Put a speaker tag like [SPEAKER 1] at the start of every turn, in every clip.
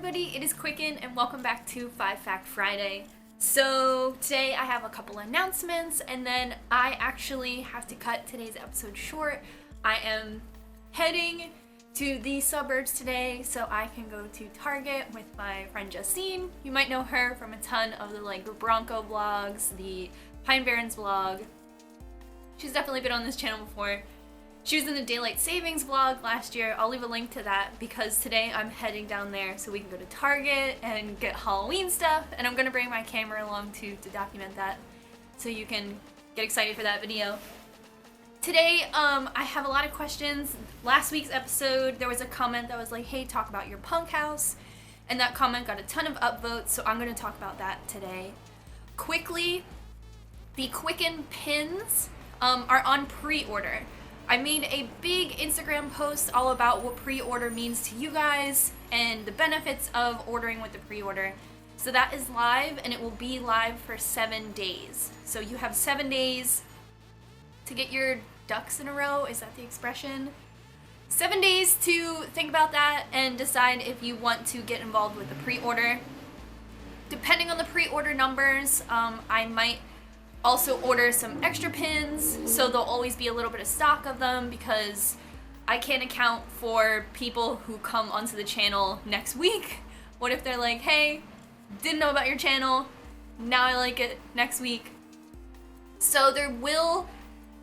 [SPEAKER 1] everybody, it is Quicken and welcome back to 5 Fact Friday. So today I have a couple announcements and then I actually have to cut today's episode short. I am heading to the suburbs today so I can go to Target with my friend Justine. You might know her from a ton of the Bronco vlogs, the Pine Barrens vlog. She's definitely been on this channel before. She was in the Daylight Savings vlog last year. I'll leave a link to that because today I'm heading down there so we can go to Target and get Halloween stuff, and I'm gonna bring my camera along too to document that so you can get excited for that video. Today, I have a lot of questions. Last week's episode, there was a comment that was like, hey, talk about your punk house, and that comment got a ton of upvotes, so I'm gonna talk about that today. Quickly, the Quicken pins are on pre-order. I made a big Instagram post all about what pre-order means to you guys and the benefits of ordering with the pre-order. So that is live and it will be live for 7 days. So you have 7 days to get your ducks in a row, is that the expression? 7 days to think about that and decide if you want to get involved with the pre-order. Depending on the pre-order numbers, I might also order some extra pins, so there'll always be a little bit of stock of them because I can't account for people who come onto the channel next week. What if they're like, hey, didn't know about your channel, now I like it next week. So there will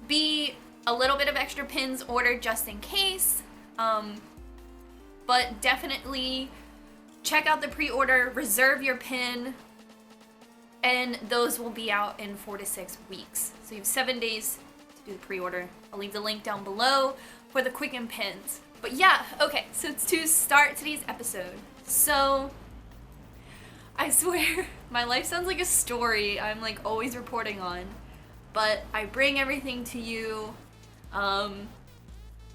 [SPEAKER 1] be a little bit of extra pins ordered just in case, but definitely check out the pre-order, reserve your pin, and those will be out in 4 to 6 weeks. So you have 7 days to do the pre-order. I'll leave the link down below for the Quicken pins. But yeah, okay, so to start today's episode. So, I swear, my life sounds like a story I'm always reporting on. But I bring everything to you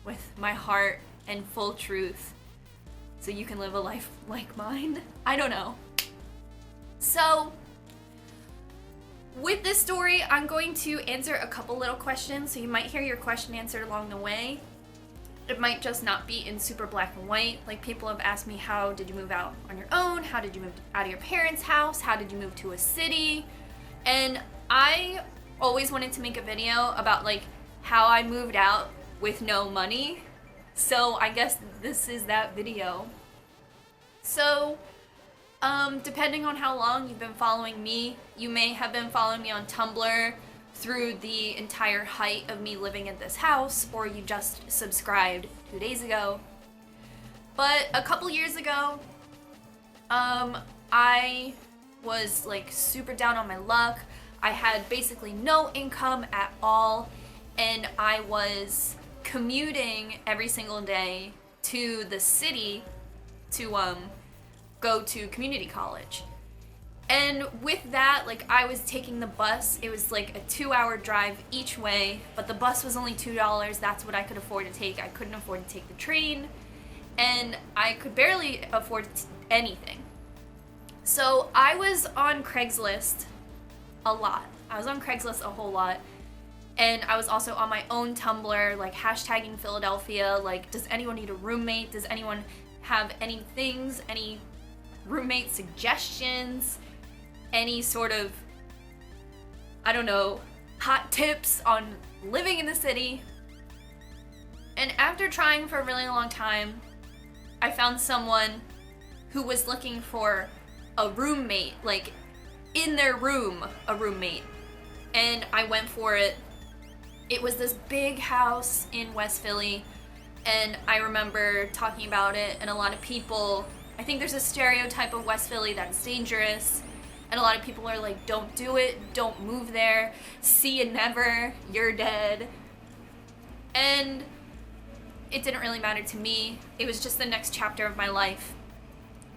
[SPEAKER 1] with my heart and full truth so you can live a life like mine. I don't know. So, with this story, I'm going to answer a couple little questions, so you might hear your question answered along the way. It might just not be in super black and white. Like, people have asked me, how did you move out on your own? How did you move out of your parents' house? How did you move to a city? And I always wanted to make a video about how I moved out with no money. So I guess this is that video. So, depending on how long you've been following me, you may have been following me on Tumblr through the entire height of me living in this house, or you just subscribed 2 days ago. But a couple years ago, I was super down on my luck. I had basically no income at all, and I was commuting every single day to the city to go to community college. And with that, I was taking the bus. It was a 2-hour drive each way, but the bus was only $2. That's what I could afford to take. I couldn't afford to take the train, and I could barely afford anything. So I was on Craigslist a lot. I was on Craigslist a whole lot. And I was also on my own Tumblr, hashtagging Philadelphia, does anyone need a roommate? Does anyone have any roommate suggestions, any sort of, I don't know, hot tips on living in the city. And after trying for a really long time, I found someone who was looking for a roommate, in their room, a roommate. And I went for it. It was this big house in West Philly, and I remember talking about it, and a lot of people, I think there's a stereotype of West Philly that's dangerous, and a lot of people are like, don't do it, don't move there, see you never, you're dead. And it didn't really matter to me. It was just the next chapter of my life.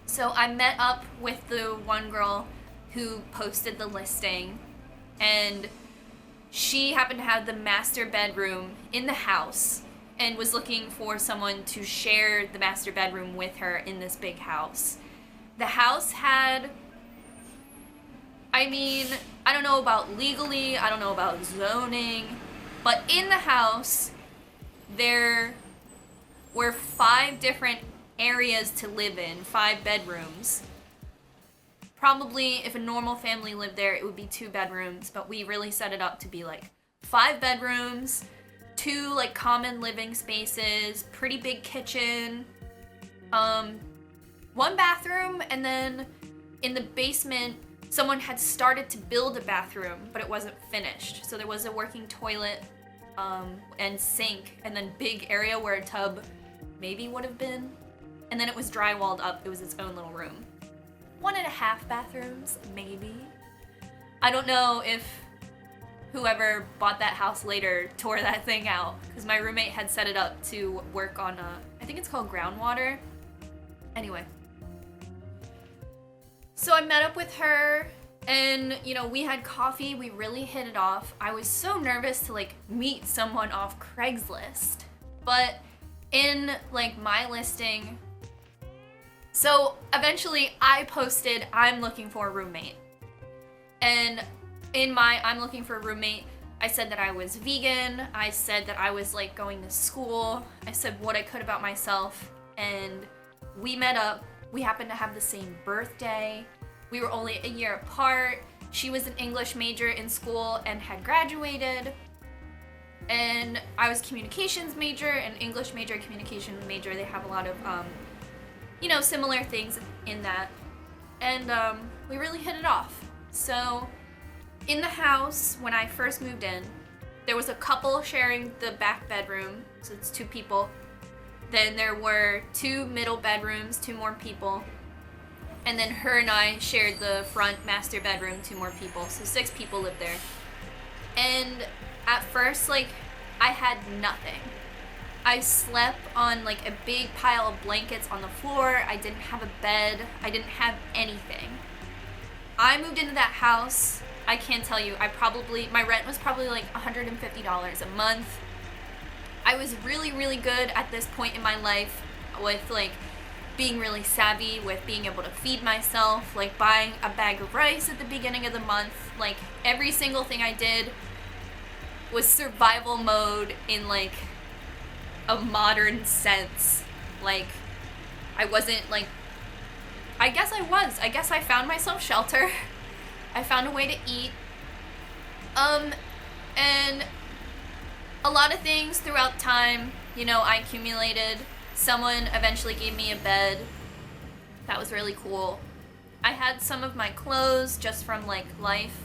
[SPEAKER 1] So I met up with the one girl who posted the listing, and she happened to have the master bedroom in the house and was looking for someone to share the master bedroom with her in this big house. The house had, I don't know about legally, I don't know about zoning, but in the house there were 5 different areas to live in, 5 bedrooms. Probably if a normal family lived there, it would be 2 bedrooms, but we really set it up to be like 5 bedrooms, 2 like common living spaces, pretty big kitchen, 1 bathroom, and then in the basement, someone had started to build a bathroom, but it wasn't finished. So there was a working toilet and sink, and then big area where a tub maybe would have been. And then it was drywalled up. It was its own little room. 1.5 bathrooms, maybe. I don't know if whoever bought that house later tore that thing out, because my roommate had set it up to work on I think it's called groundwater. Anyway. So I met up with her, and, you know, we had coffee. We really hit it off. I was so nervous to, like, meet someone off Craigslist. But in, like, my listing, so eventually I posted, I'm looking for a roommate. And in my I'm looking for a roommate, I said that I was vegan. I said that I was, like, going to school. I said what I could about myself. And we met up. We happened to have the same birthday. We were only a year apart. She was an English major in school and had graduated. And I was communications major, and English major, communication major. They have a lot of, you know, similar things in that. And we really hit it off. So in the house, when I first moved in, there was a couple sharing the back bedroom. So it's 2 people. Then there were 2 middle bedrooms, 2 more people. And then her and I shared the front master bedroom, 2 more people. So 6 people lived there. And at first, like, I had nothing. I slept on, like, a big pile of blankets on the floor. I didn't have a bed. I didn't have anything. I moved into that house. I can't tell you. My rent was probably like $150 a month. I was really, really good at this point in my life with, like, being really savvy with being able to feed myself, like buying a bag of rice at the beginning of the month. Like, every single thing I did was survival mode in, like, a modern sense. Like, I wasn't, like, I guess I was. I guess I found myself shelter. I found a way to eat. And a lot of things throughout time, you know, I accumulated. Someone eventually gave me a bed. That was really cool. I had some of my clothes just from, like, life.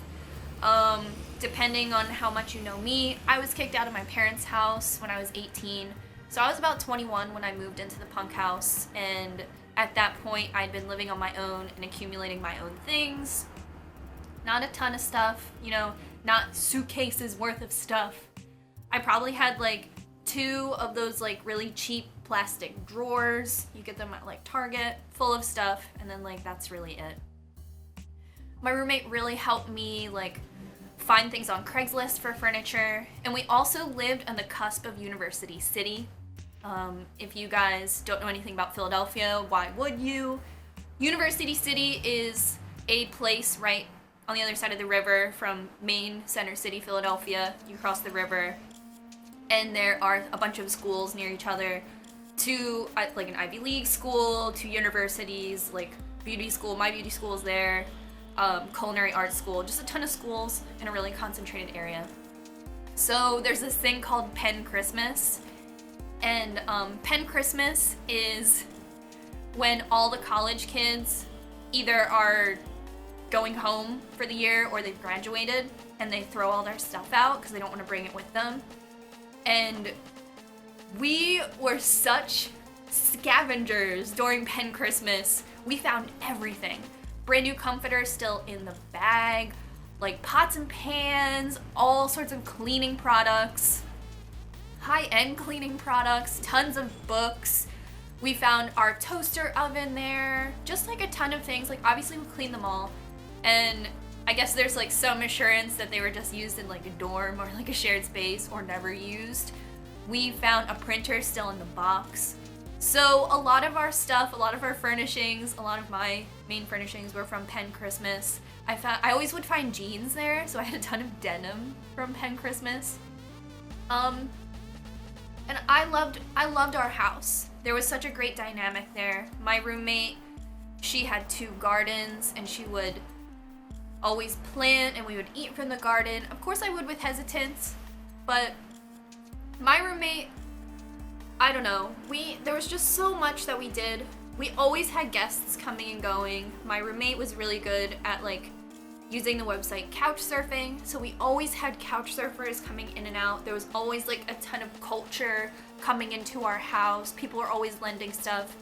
[SPEAKER 1] Depending on how much you know me, I was kicked out of my parents' house when I was 18. So I was about 21 when I moved into the punk house, and at that point I'd been living on my own and accumulating my own things. Not a ton of stuff, you know, not suitcases worth of stuff. I probably had, like, 2 of those, like, really cheap plastic drawers. You get them at, like, Target, full of stuff, and then, like, that's really it. My roommate really helped me, like, find things on Craigslist for furniture, and we also lived on the cusp of University City. If you guys don't know anything about Philadelphia, why would you? University City is a place right on the other side of the river from main center city Philadelphia. You cross the river, and there are a bunch of schools near each other. 2, like, an Ivy League school, 2 universities, like beauty school. My beauty school is there. Culinary arts school, just a ton of schools in a really concentrated area. So there's this thing called Penn Christmas, and Penn Christmas is when all the college kids either are going home for the year or they've graduated, and they throw all their stuff out because they don't want to bring it with them. And we were such scavengers during Penn Christmas. We found everything. Brand new comforters still in the bag, like pots and pans, all sorts of cleaning products, high-end cleaning products, tons of books. We found our toaster oven there, just like a ton of things. Like, obviously we cleaned them all, and I guess there's, like, some assurance that they were just used in, like, a dorm or, like, a shared space or never used. We found a printer still in the box. So a lot of our stuff, a lot of our furnishings, a lot of my main furnishings were from Penn Christmas. I always would find jeans there, so I had a ton of denim from Penn Christmas. And I loved our house. there was such a great dynamic there. My roommate, she had 2 gardens, and she would always plant, and we would eat from the garden. Of course I would with hesitance, but my roommate, I don't know, there was just so much that we did. We always had guests coming and going. My roommate was really good at like using the website couch surfing, so we always had couch surfers coming in and out. There was always like a ton of culture coming into our house. People were always lending stuff.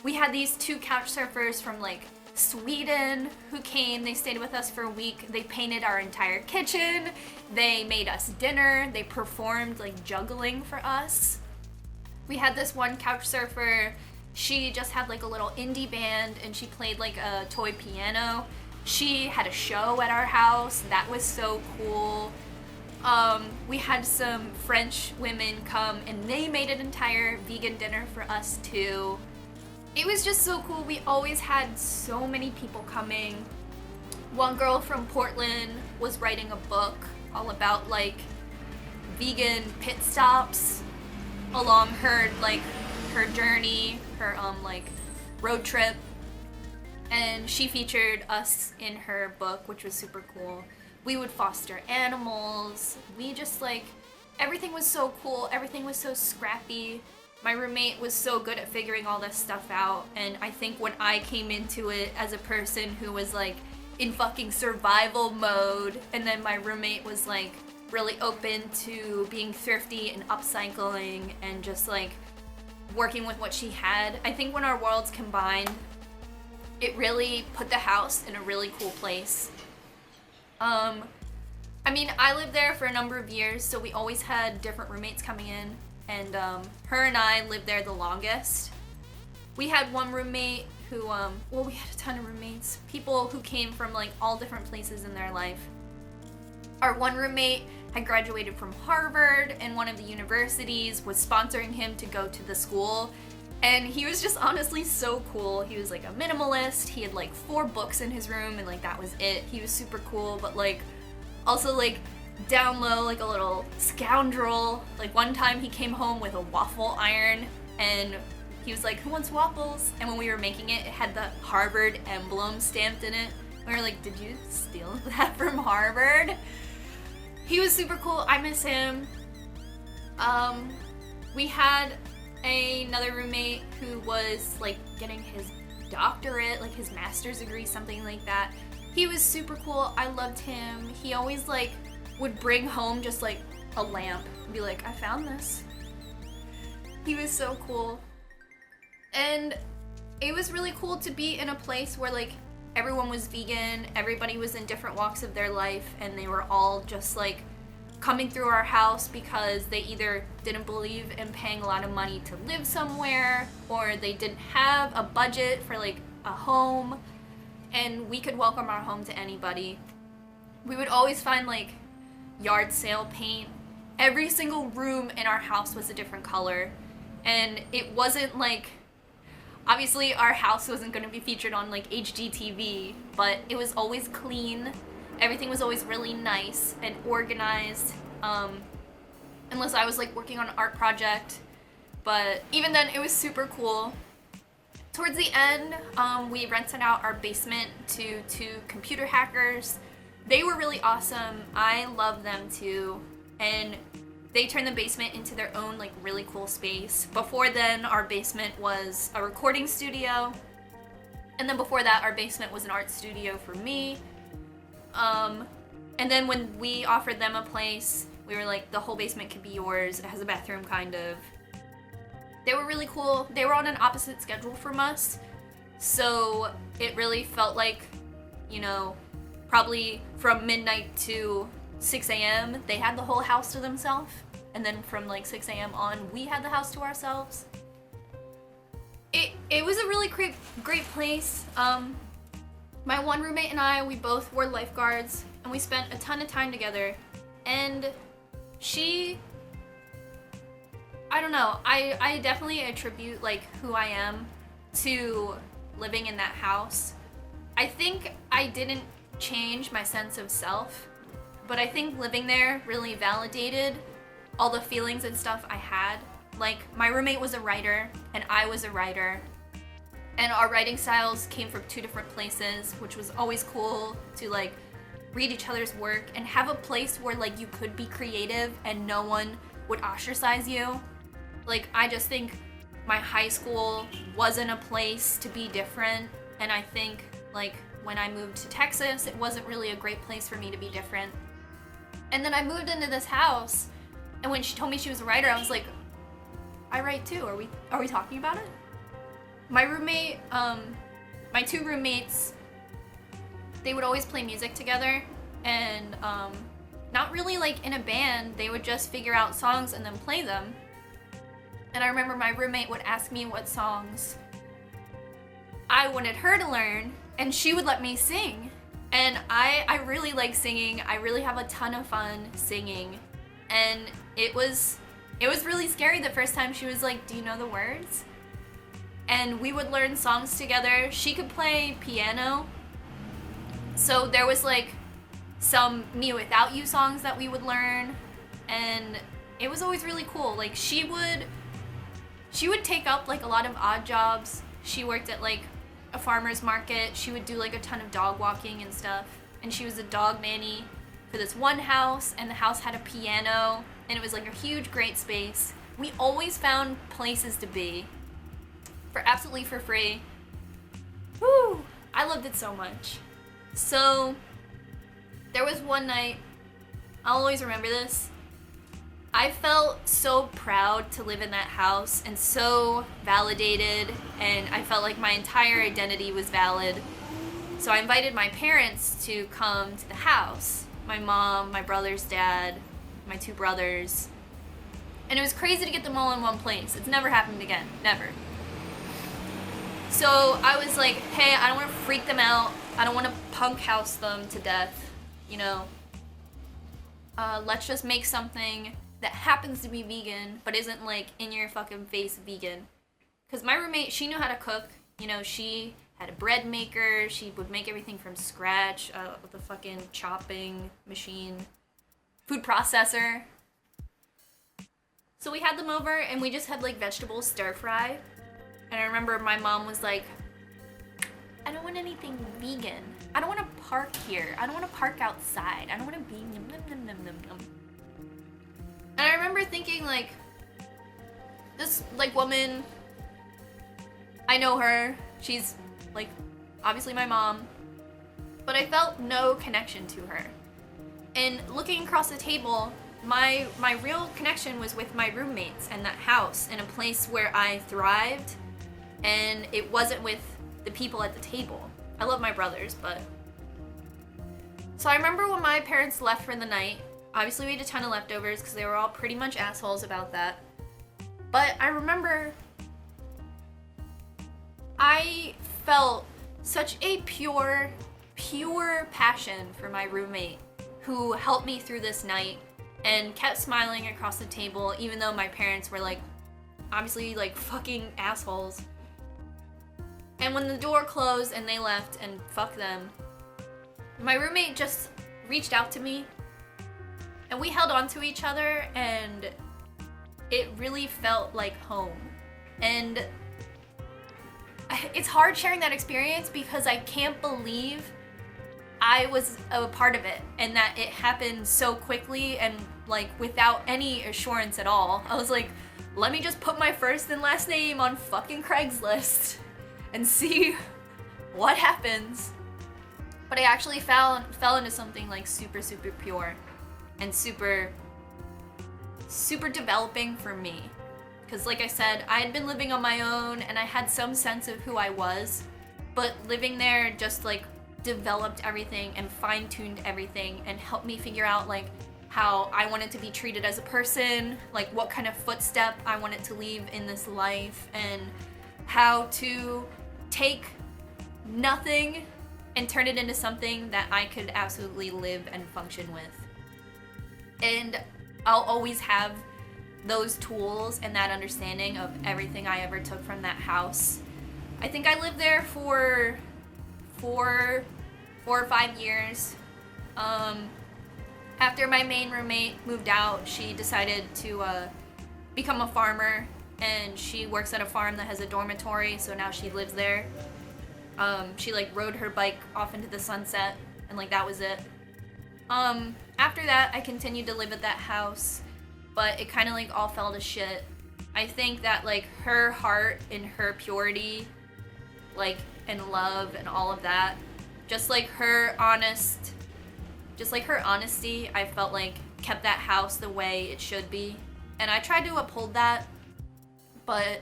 [SPEAKER 1] We had these 2 couch surfers from like Sweden who came. They stayed with us for a week. They painted our entire kitchen. They made us dinner. They performed like juggling for us. We had this one couch surfer. She just had like a little indie band, and she played like a toy piano. She had a show at our house. That was so cool. We had some French women come, and they made an entire vegan dinner for us too. It was just so cool. We always had so many people coming. One girl from Portland was writing a book all about like vegan pit stops along her journey, her like road trip. And she featured us in her book, which was super cool. We would foster animals. We just like, everything was so cool. Everything was so scrappy. My roommate was so good at figuring all this stuff out. And I think when I came into it as a person who was like in fucking survival mode, and then my roommate was like really open to being thrifty and upcycling and just like working with what she had, I think when our worlds combined, it really put the house in a really cool place. I mean, I lived there for a number of years, so we always had different roommates coming in, and her and I lived there the longest. We had one roommate who, we had a ton of roommates, people who came from like all different places in their life. Our one roommate had graduated from Harvard, and one of the universities was sponsoring him to go to the school. And he was just honestly so cool. He was like a minimalist. He had like 4 books in his room, and like that was it. He was super cool, but like also like down low, like a little scoundrel. Like one time he came home with a waffle iron, and he was like, "Who wants waffles?" And when we were making it, it had the Harvard emblem stamped in it. We were like, "Did you steal that from Harvard?" He was super cool. I miss him. We had another roommate who was like getting his doctorate, like his master's degree, something like that. He was super cool. I loved him. He always like would bring home just like a lamp and be like, "I found this." He was so cool. And it was really cool to be in a place where like everyone was vegan, everybody was in different walks of their life, and they were all just like coming through our house because they either didn't believe in paying a lot of money to live somewhere, or they didn't have a budget for like a home, and we could welcome our home to anybody. We would always find like yard sale paint. Every single room in our house was a different color, and it wasn't like, obviously our house wasn't going to be featured on like HGTV, but it was always clean. Everything was always really nice and organized, unless I was like working on an art project, but even then it was super cool. Towards the end, we rented out our basement to 2 computer hackers. They were really awesome. I love them too, and they turned the basement into their own like really cool space. Before then, our basement was a recording studio, and then before that, our basement was an art studio for me. And then when we offered them a place, we were like, the whole basement could be yours. It has a bathroom, kind of. They were really cool. They were on an opposite schedule from us, so it really felt like, you know, probably from midnight to 6 a.m. they had the whole house to themselves, and then from like 6 a.m. on, we had the house to ourselves. It was a really great place. My one roommate and I, we both were lifeguards, and we spent a ton of time together. And I don't know, I definitely attribute like who I am to living in that house. I think I didn't change my sense of self, but I think living there really validated all the feelings and stuff I had. Like, my roommate was a writer, and I was a writer. And our writing styles came from two different places, which was always cool to, like, read each other's work and have a place where, like, you could be creative and no one would ostracize you. Like, I just think my high school wasn't a place to be different, and I think, like, when I moved to Texas, it wasn't really a great place for me to be different. And then I moved into this house, and when she told me she was a writer, I was like, I write too. Are we talking about it? My roommate, my two roommates, they would always play music together, and not really like in a band. They would just figure out songs and then play them. And I remember my roommate would ask me what songs I wanted her to learn, and she would let me sing. And I really like singing. I really have a ton of fun singing. And it was really scary the first time she was like, do you know the words? And we would learn songs together. She could play piano. So there was like some Me Without You songs that we would learn. And it was always really cool. Like, she would take up like a lot of odd jobs. She worked at like a farmer's market. She would do like a ton of dog walking and stuff. And she was a dog nanny for this one house, and the house had a piano, and it was like a huge, great space. We always found places to be absolutely for free. Woo! I loved it so much. So there was one night, I'll always remember this. I felt so proud to live in that house and so validated, and I felt like my entire identity was valid. So I invited my parents to come to the house. My mom, my brother's dad, my two brothers. And it was crazy to get them all in one place. It's never happened again. Never. So I was like, hey, I don't want to freak them out. I don't want to punk house them to death. You know, let's just make something that happens to be vegan, but isn't like in your fucking face vegan. Because my roommate, she knew how to cook. You know, she had a bread maker. She would make everything from scratch with a fucking chopping machine, food processor. So we had them over, and we just had like vegetable stir fry. And I remember my mom was like, I don't want anything vegan. I don't want to park here. I don't want to park outside. I don't want to be num num num num num. And I remember thinking, like, this like woman, I know her. She's like obviously my mom, but I felt no connection to her. And looking across the table, my real connection was with my roommates and that house, in a place where I thrived, and it wasn't with the people at the table. I love my brothers, but... So I remember when my parents left for the night, obviously we had a ton of leftovers because they were all pretty much assholes about that. But I remember I felt such a pure passion for my roommate, who helped me through this night and kept smiling across the table, even though my parents were like, obviously like fucking assholes. And when the door closed and they left, and fuck them, my roommate just reached out to me, and we held on to each other, and it really felt like home. And it's hard sharing that experience because I can't believe I was a part of it, and that it happened so quickly and like without any assurance at all. I was like, let me just put my first and last name on fucking Craigslist and see what happens. But I actually fell into something like super pure and super developing for me. Because like I said, I had been living on my own and I had some sense of who I was, but living there just like developed everything and fine-tuned everything and helped me figure out like how I wanted to be treated as a person, like what kind of footstep I wanted to leave in this life, and how to take nothing and turn it into something that I could absolutely live and function with. And I'll always have those tools and that understanding of everything I ever took from that house. I think I lived there for 4 or 5 years. After my main roommate moved out, she decided to become a farmer, and she works at a farm that has a dormitory, so now she lives there. She like rode her bike off into the sunset, and like that was it. After that, I continued to live at that house, but it kind of like all fell to shit. I think that like her heart and her purity, like, and love and all of that, just like her honesty, I felt like kept that house the way it should be. And I tried to uphold that, but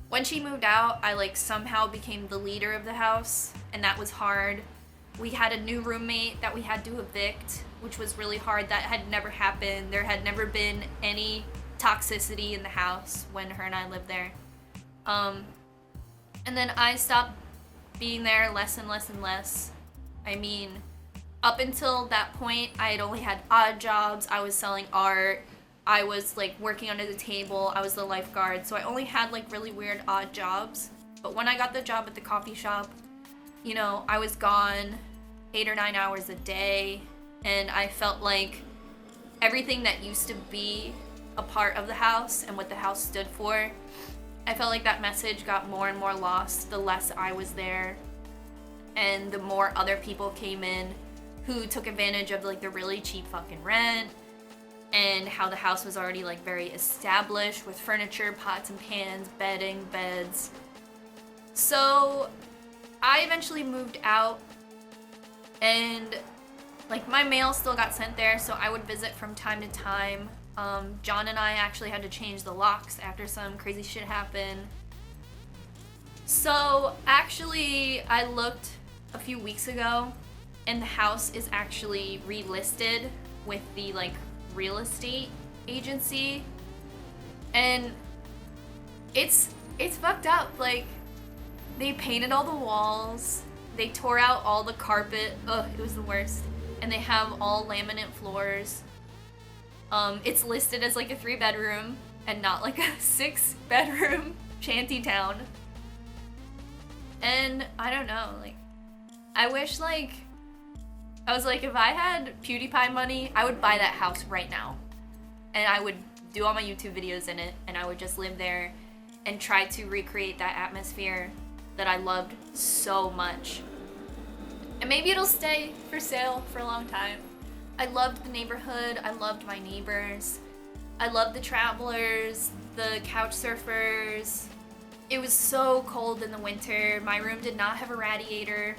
[SPEAKER 1] when she moved out, I like somehow became the leader of the house, and that was hard. We had a new roommate that we had to evict, which was really hard. That had never happened. There had never been any toxicity in the house when her and I lived there. And then I stopped being there less and less and less. I mean, up until that point, I had only had odd jobs. I was selling art. I was like working under the table. I was the lifeguard. So I only had like really weird odd jobs. But when I got the job at the coffee shop, you know, I was gone 8 or 9 hours a day, and I felt like everything that used to be a part of the house and what the house stood for, I felt like that message got more and more lost the less I was there, and the more other people came in who took advantage of like the really cheap fucking rent, and how the house was already like very established with furniture, pots and pans, bedding, beds. So I eventually moved out, and like my mail still got sent there, so I would visit from time to time. John and I actually had to change the locks after some crazy shit happened. So actually, I looked a few weeks ago, and the house is actually relisted with the like real estate agency, and it's fucked up. Like, they painted all the walls, they tore out all the carpet, it was the worst, and they have all laminate floors. It's listed as like a 3-bedroom and not like a 6-bedroom shanty town. And I don't know, like, I wish like, I was like, if I had PewDiePie money, I would buy that house right now. And I would do all my YouTube videos in it, and I would just live there and try to recreate that atmosphere that I loved so much. And maybe it'll stay for sale for a long time. I loved the neighborhood, I loved my neighbors, I loved the travelers, the couch surfers. It was so cold in the winter. My room did not have a radiator.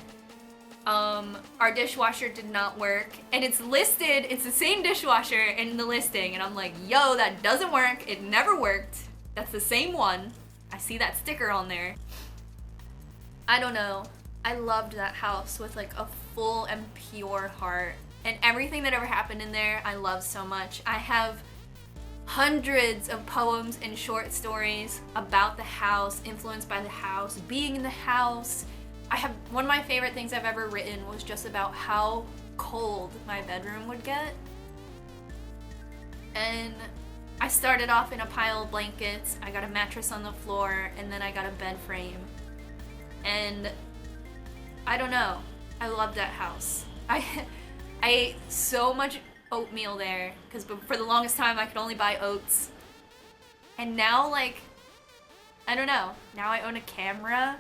[SPEAKER 1] Our dishwasher did not work, and it's listed, it's the same dishwasher in the listing, and I'm like, yo, that doesn't work, it never worked. That's the same one. I see that sticker on there. I don't know. I loved that house with like a full and pure heart. And everything that ever happened in there, I love so much. I have hundreds of poems and short stories about the house, influenced by the house, being in the house. I have, one of my favorite things I've ever written was just about how cold my bedroom would get. And I started off in a pile of blankets, I got a mattress on the floor, and then I got a bed frame. And I don't know, I love that house. I ate so much oatmeal there, because for the longest time I could only buy oats. And now, like, I don't know, now I own a camera.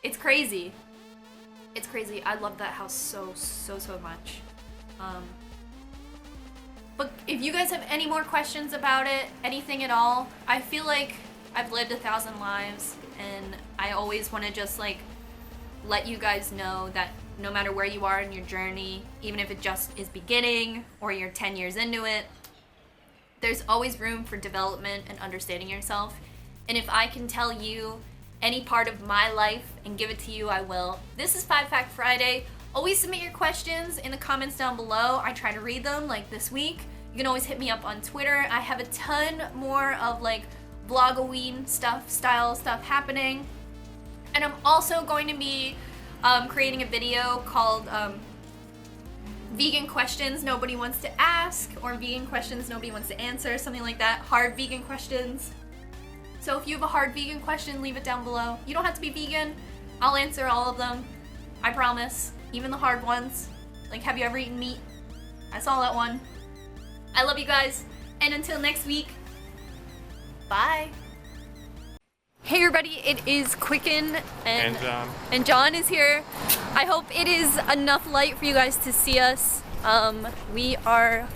[SPEAKER 1] It's crazy. It's crazy. I love that house so much. But if you guys have any more questions about it, anything at all, I feel like I've lived 1,000 lives, and I always want to just like let you guys know that no matter where you are in your journey, even if it just is beginning or you're 10 years into it, there's always room for development and understanding yourself. And if I can tell you any part of my life and give it to you, I will. This is 5 Fact Friday. Always submit your questions in the comments down below. I try to read them, like this week. You can always hit me up on Twitter. I have a ton more of like vlogoween style stuff happening. And I'm also going to be creating a video called Vegan Questions Nobody Wants to Ask, or Vegan Questions Nobody Wants to Answer, something like that. Hard vegan questions. So if you have a hard vegan question, leave it down below. You don't have to be vegan. I'll answer all of them. I promise. Even the hard ones. Like, have you ever eaten meat? I saw that one. I love you guys. And until next week, Bye. Hey everybody, it is Quicken
[SPEAKER 2] And John.
[SPEAKER 1] And John is here. I hope it is enough light for you guys to see us. We are